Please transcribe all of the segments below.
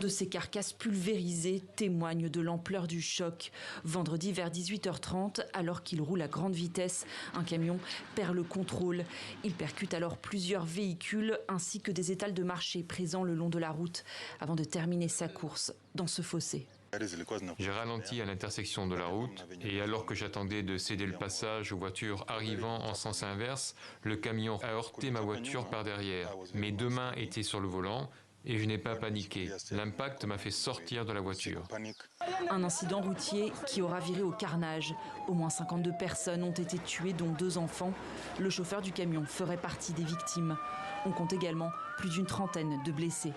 de ces carcasses pulvérisées témoignent de l'ampleur du choc. Vendredi vers 18h30, alors qu'il roule à grande vitesse, un camion perd le contrôle. Il percute alors plusieurs véhicules ainsi que des étals de marché présents le long de la route avant de terminer sa course dans ce fossé. J'ai ralenti à l'intersection de la route et alors que j'attendais de céder le passage aux voitures arrivant en sens inverse, le camion a heurté ma voiture par derrière. Mes deux mains étaient sur le volant et je n'ai pas paniqué. L'impact m'a fait sortir de la voiture. Un incident routier qui aura viré au carnage. Au moins 52 personnes ont été tuées, dont 2 enfants. Le chauffeur du camion ferait partie des victimes. On compte également plus d'une trentaine de blessés.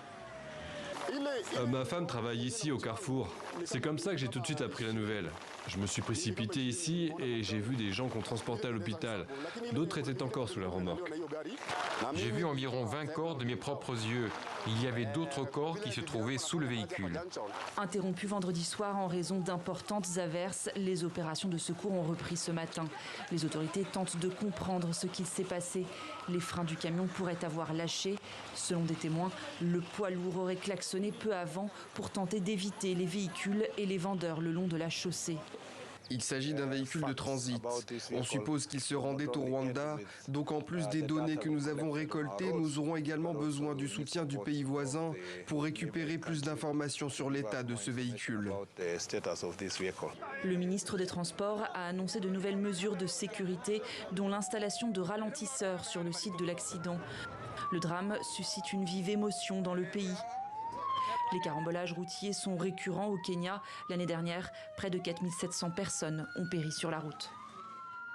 Ma femme travaille ici au Carrefour. C'est comme ça que j'ai tout de suite appris la nouvelle. Je me suis précipité ici et j'ai vu des gens qu'on transportait à l'hôpital. D'autres étaient encore sous la remorque. J'ai vu environ 20 corps de mes propres yeux. Il y avait d'autres corps qui se trouvaient sous le véhicule. Interrompu vendredi soir en raison d'importantes averses, les opérations de secours ont repris ce matin. Les autorités tentent de comprendre ce qu'il s'est passé. Les freins du camion pourraient avoir lâché. Selon des témoins, le poids lourd aurait klaxonné peu avant pour tenter d'éviter les véhicules et les vendeurs le long de la chaussée. Il s'agit d'un véhicule de transit. On suppose qu'il se rendait au Rwanda. Donc en plus des données que nous avons récoltées, nous aurons également besoin du soutien du pays voisin pour récupérer plus d'informations sur l'état de ce véhicule. Le ministre des Transports a annoncé de nouvelles mesures de sécurité, dont l'installation de ralentisseurs sur le site de l'accident. Le drame suscite une vive émotion dans le pays. Les carambolages routiers sont récurrents au Kenya. L'année dernière, près de 4700 personnes ont péri sur la route.